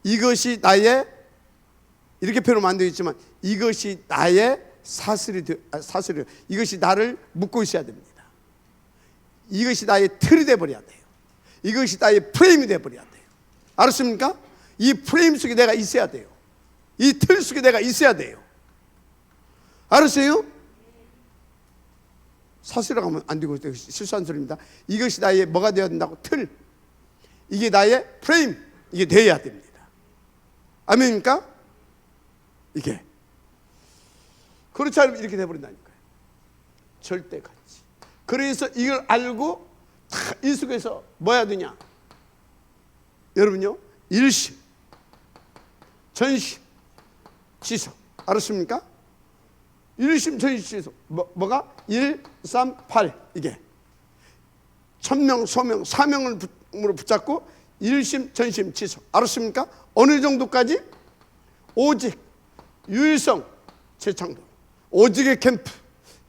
이것이 나의, 이렇게 표현하면 안 되겠지만 이것이 나의 사슬이 이것이 나를 묶고 있어야 됩니다. 이것이 나의 틀이 되어버려야 돼요. 이것이 나의 프레임이 되어버려야 돼요. 알았습니까? 이 프레임 속에 내가 있어야 돼요. 이 틀 속에 내가 있어야 돼요. 알았어요? 사슬이라고 하면 안 되고 실수한 소리입니다. 이것이 나의 뭐가 되어야 된다고? 틀. 이게 나의 프레임. 이게 되어야 됩니다. 아멘입니까? 이게 그렇지 않으면 이렇게 돼버린다니까요. 절대같이. 그래서 이걸 알고 이 속에서 뭐 해야 되냐? 여러분요, 일심, 전심, 지속. 알았습니까? 일심, 전심, 지속. 뭐가? 1, 3, 8. 이게 천명, 소명, 사명으로 붙잡고 일심, 전심, 지속. 알았습니까? 어느 정도까지? 오직, 유일성, 재창조. 오직의 캠프,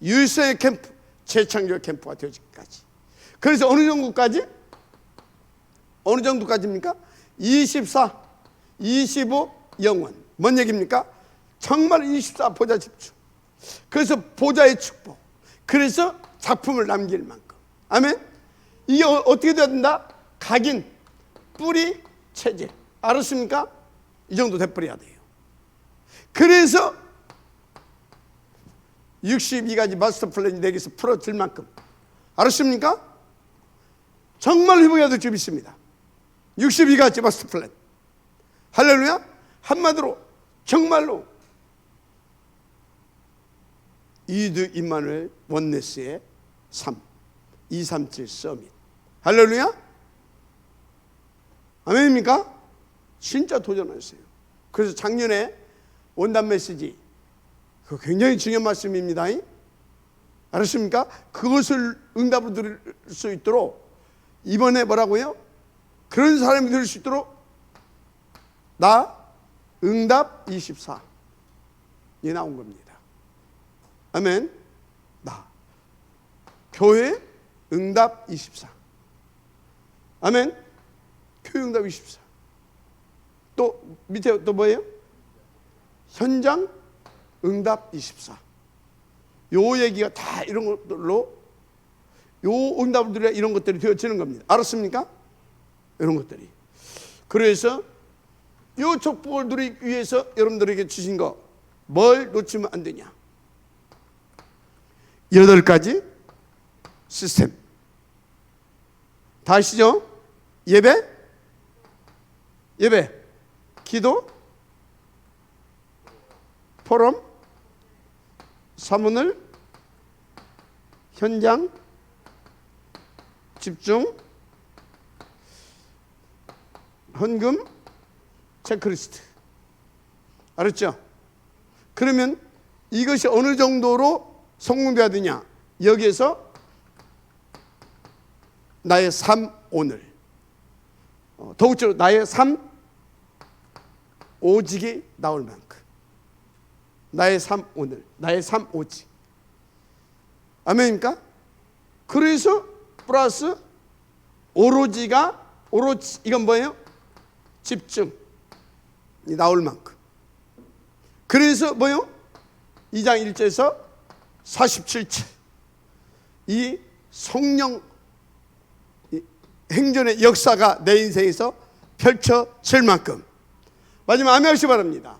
유일성의 캠프, 재창조의 캠프가 되어지기까지. 그래서 어느 정도까지? 어느 정도까지입니까? 24, 25 영원. 뭔 얘기입니까? 정말 24 보좌 집중. 그래서 보좌의 축복. 그래서 작품을 남길 만큼. 아멘. 이게 어떻게 돼야 된다? 각인, 뿌리, 체질. 알았습니까? 이 정도 돼버려야 돼요. 그래서 62가지 마스터 플랜이 내게서 풀어질 만큼, 알았습니까? 정말 회복해야 될 점이 있습니다. 62가지 마스터 플랜. 할렐루야. 한마디로 정말로 이드 임마누엘 원네스의 237 서밋. 할렐루야. 아멘입니까? 진짜 도전하세요. 그래서 작년에 원단 메시지, 그 굉장히 중요한 말씀입니다. 알았습니까? 그것을 응답으로 들을 수 있도록 이번에 뭐라고요? 그런 사람이 들을 수 있도록 나 응답 24이 나온 겁니다. 아멘. 나 교회 응답 24. 아멘. 교회 응답 24. 또 밑에 또 뭐예요? 현장 응답 24. 요 얘기가 다 이런 것들로, 요 응답을 들어야 이런 것들이 되어지는 겁니다. 알았습니까? 이런 것들이. 그래서 요 축복을 누리기 위해서 여러분들에게 주신 거, 뭘 놓치면 안 되냐? 8가지 시스템. 다 아시죠? 예배, 기도, 포럼, 사문을, 현장, 집중, 헌금, 체크리스트. 알았죠? 그러면 이것이 어느 정도로 성공돼야 되냐? 여기에서 나의 삶 오늘, 더욱더 나의 삶 오직이 나올 만큼, 나의 삶 오늘, 나의 삶 오직. 아멘입니까? 그래서 플러스 오로지, 이건 뭐예요? 집중이 나올 만큼. 그래서 뭐예요? 2장 1절에서 47절 이 성령 행전의 역사가 내 인생에서 펼쳐질 만큼. 마지막 아멘 하시기 바랍니다.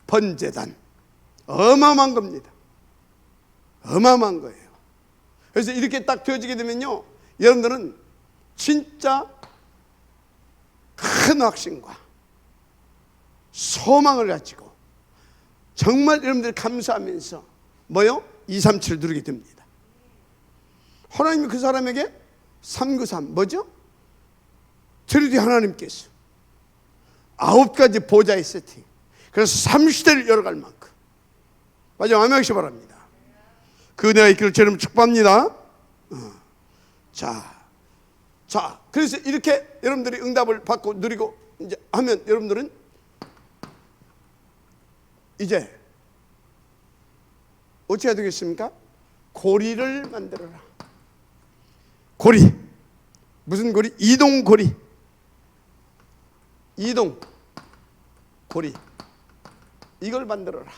번제단 어마어마한 겁니다. 어마어마한 거예요. 그래서 이렇게 딱 되어지게 되면요, 여러분들은 진짜 큰 확신과 소망을 가지고 정말 여러분들이 감사하면서 뭐요? 237을 누리게 됩니다. 하나님이 그 사람에게 393 뭐죠? 트리디 하나님께서 9가지 보좌의 세팅, 그래서 30대를 열어갈 만큼. 마지막 아멘 하시기 바랍니다. 그 은혜가 있기를 저는 축복합니다. 자, 그래서 이렇게 여러분들이 응답을 받고 누리고 이제 하면 여러분들은 이제 어찌 해야 되겠습니까? 고리를 만들어라. 고리. 무슨 고리? 이동 고리. 이동 고리. 이걸 만들어라.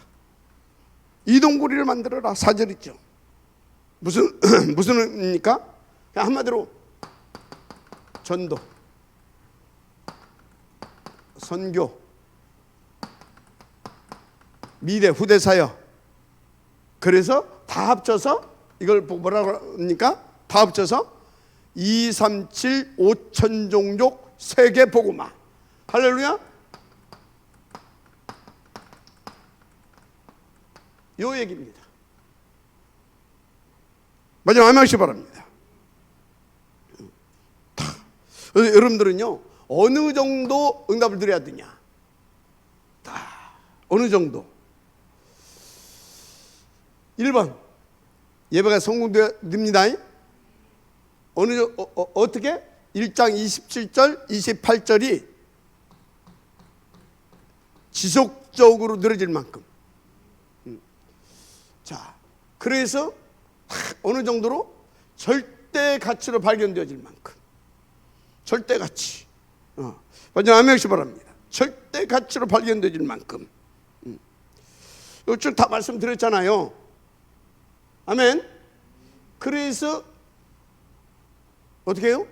이동 고리를 만들어라. 4절 있죠. 무슨 의미입니까? 한마디로 전도, 선교, 미래 후대 사역. 그래서 다 합쳐서 이걸 뭐라고 합니까? 다 합쳐서 237 5천 종족 세계 복음화. 할렐루야. 요 얘기입니다. 마지막 아멘 하시기 바랍니다. 여러분들은요, 어느 정도 응답을 드려야 되냐? 어느 정도? 1번, 예배가 성공됩니다. 어떻게? 1장 27절, 28절이 지속적으로 늘어질 만큼. 자, 그래서 어느 정도로 절대 가치로 발견되어질 만큼. 절대 가치. 마지막 아멘 하시기 바랍니다. 절대 가치로 발견되어질 만큼. 쭉 다 말씀드렸잖아요. 아멘. 그래서 어떻게 해요?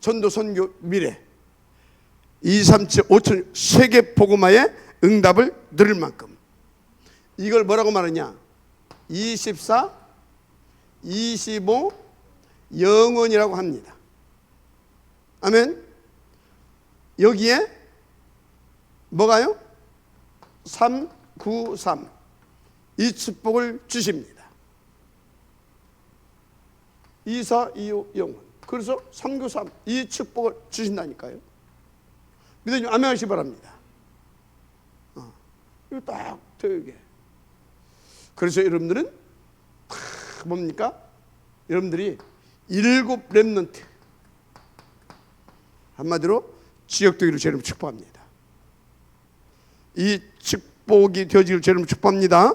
전도, 선교, 미래. 2, 3, 7, 5천 세계 복음화의 응답을 들을 만큼. 이걸 뭐라고 말하냐? 24, 25, 영원이라고 합니다. 아멘. 여기에 뭐가요? 3, 9, 3. 이 축복을 주십니다. 2, 4, 2, 5, 영원. 그래서 3, 9, 3. 이 축복을 주신다니까요. 믿으시면 아멘 하시기 바랍니다. 이거 딱 되게. 그래서 여러분들은 뭡니까? 여러분들이 7 렘넌트, 한마디로 지역되기를 주님 축복합니다. 이 축복이 되어지기를 주님 축복합니다.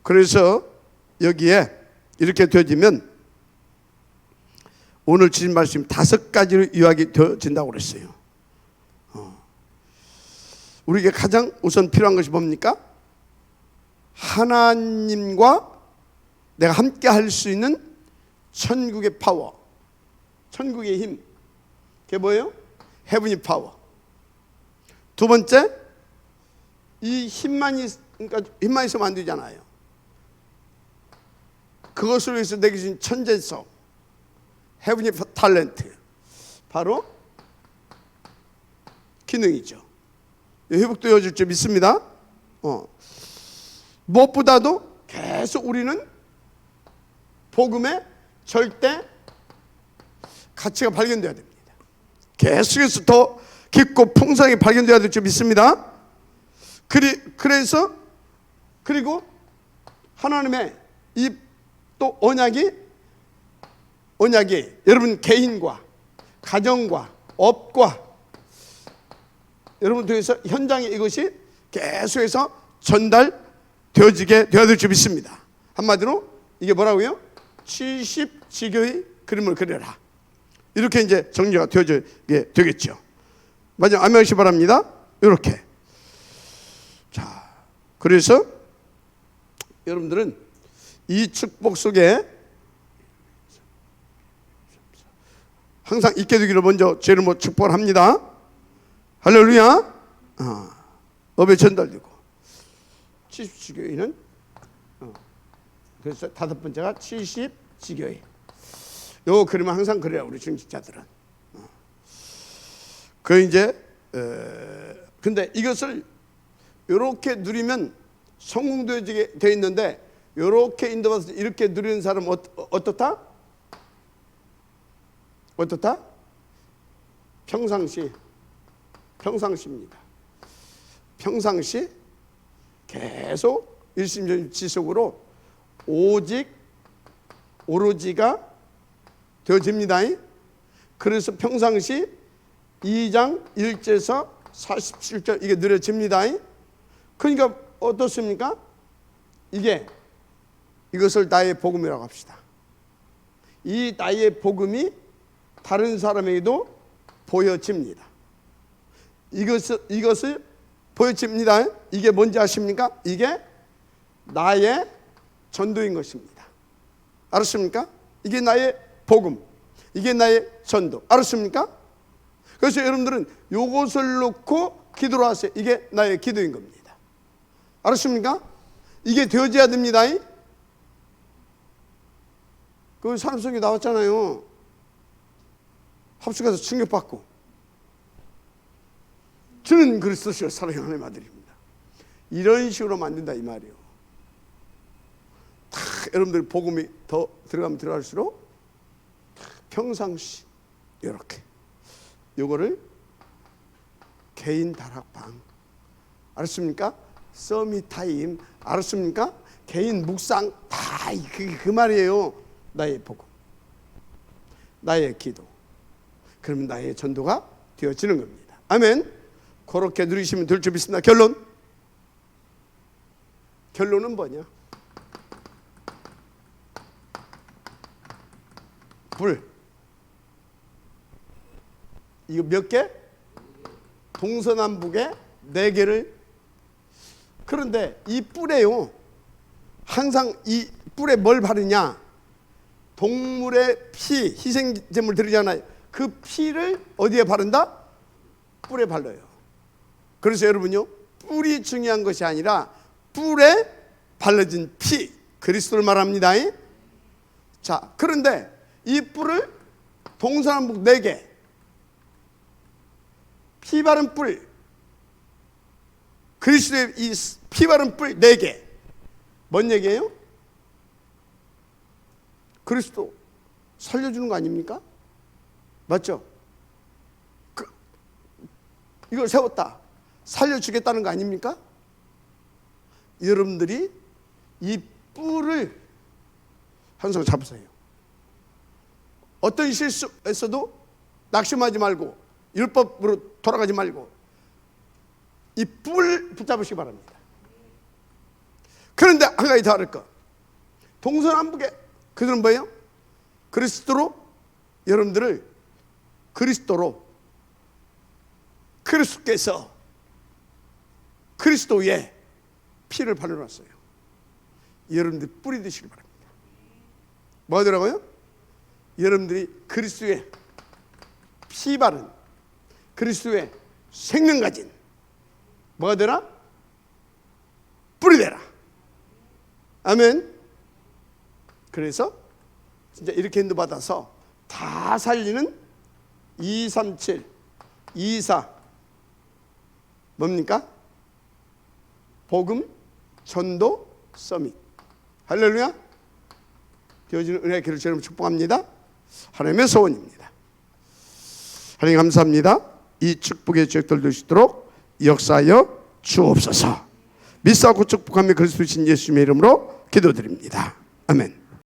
그래서 여기에 이렇게 되어지면 오늘 주신 말씀 5가지로 요약이 되어진다고 그랬어요. 우리에게 가장 우선 필요한 것이 뭡니까? 하나님과 내가 함께 할 수 있는 천국의 파워, 천국의 힘. 그게 뭐예요? 헤븐이 파워. 두 번째, 이 그러니까 힘만 있으면 안 되잖아요. 그것을 위해서 내게 주신 천재성, 헤븐이 탤런트, 바로 기능이죠. 회복되어질 줄 믿습니다. 무엇보다도 계속 우리는 복음의 절대 가치가 발견되어야 됩니다. 계속해서 더 깊고 풍성하게 발견되어야 될 줄 믿습니다. 그리고 하나님의 이 또 언약이 여러분 개인과 가정과 업과 여러분 통해서 현장에 이것이 계속해서 전달되어지게 되어야 될 줄 믿습니다. 한마디로 이게 뭐라고요? 70지교의 그림을 그려라. 이렇게 이제 정리가 되어지게 되겠죠. 마지막 아멘 하시기 바랍니다. 이렇게. 자, 그래서 여러분들은 이 축복 속에 항상 있게 되기를 먼저 제 이름으로 축복을 합니다. 할렐루야. 업에 전달되고 70지교회는 그래서 5번째가 70지교회. 요 그림은 항상 그래요. 우리 중직자들은. 근데 이것을 이렇게 누리면 성공되어지게 돼 있는데, 이렇게 인도받아서 이렇게 누리는 사람은 어떻다? 평상시입니다. 평상시 계속 일심전지속으로 오로지가 되어집니다. 그래서 평상시 2장 1절에서 47절 이게 느려집니다. 그러니까 어떻습니까? 이것을 나의 복음이라고 합시다. 이 나의 복음이 다른 사람에게도 보여집니다. 이것을 보여집니다. 이게 뭔지 아십니까? 이게 나의 전도인 것입니다. 알았습니까? 이게 나의 복음, 이게 나의 전도. 알았습니까? 그래서 여러분들은 이것을 놓고 기도를 하세요. 이게 나의 기도인 겁니다. 알았습니까? 이게 되어져야 됩니다. 그 사람 속에 나왔잖아요. 합숙해서 충격받고, 저는 그리스도시여 사랑하는 하나님의 아들입니다. 이런 식으로 만든다 이 말이에요. 다 여러분들 복음이 더 들어가면 들어갈수록 평상시 이렇게 요거를 개인 다락방, 알았습니까? 서밋 타임, 알았습니까? 개인 묵상, 다 그 말이에요. 나의 복음, 나의 기도, 그러면 나의 전도가 되어지는 겁니다. 아멘. 그렇게 누리시면 될 줄 믿습니다. 결론은 뭐냐? 불. 이거 몇 개? 동서남북에 4개를. 그런데 이 뿔에요, 항상 이 뿔에 뭘 바르냐? 동물의 피, 희생제물 드리잖아요. 그 피를 어디에 바른다? 뿔에 발라요. 그래서 여러분요, 뿔이 중요한 것이 아니라 뿔에 발라진 피, 그리스도를 말합니다. 자, 그런데 이 뿔을 동서남북 4개, 피 바른 뿔, 그리스도의 이 피 바른 뿔 4개, 뭔 얘기예요? 그리스도 살려주는 거 아닙니까? 맞죠? 이걸 세웠다, 살려주겠다는 거 아닙니까? 여러분들이 이 뿔을 항상 잡으세요. 어떤 실수에서도 낙심하지 말고 율법으로 돌아가지 말고 이 뿔 붙잡으시기 바랍니다. 그런데 한 가지 더 다를 거, 동서남북에 그들은 뭐예요? 그리스도로 여러분들을 그리스도께서 그리스도의 피를 발라놨어요. 여러분들 뿔이 되시기 바랍니다. 뭐 하더라고요? 여러분들이 그리스도의 피 바른, 그리스도의 생명 가진 뭐가 되라? 뿔이 되라. 아멘. 그래서 진짜 이렇게 인도받아서 다 살리는 237, 24 뭡니까? 복음 전도 서밋. 할렐루야. 되어지는 은혜의 기를 여러분 축복합니다. 하나님의 소원입니다. 하나님 감사합니다. 이 축복의 지역들 되시도록 역사하여 주옵소서. 믿사고 축복하며 그리스도신 예수님의 이름으로 기도드립니다. 아멘.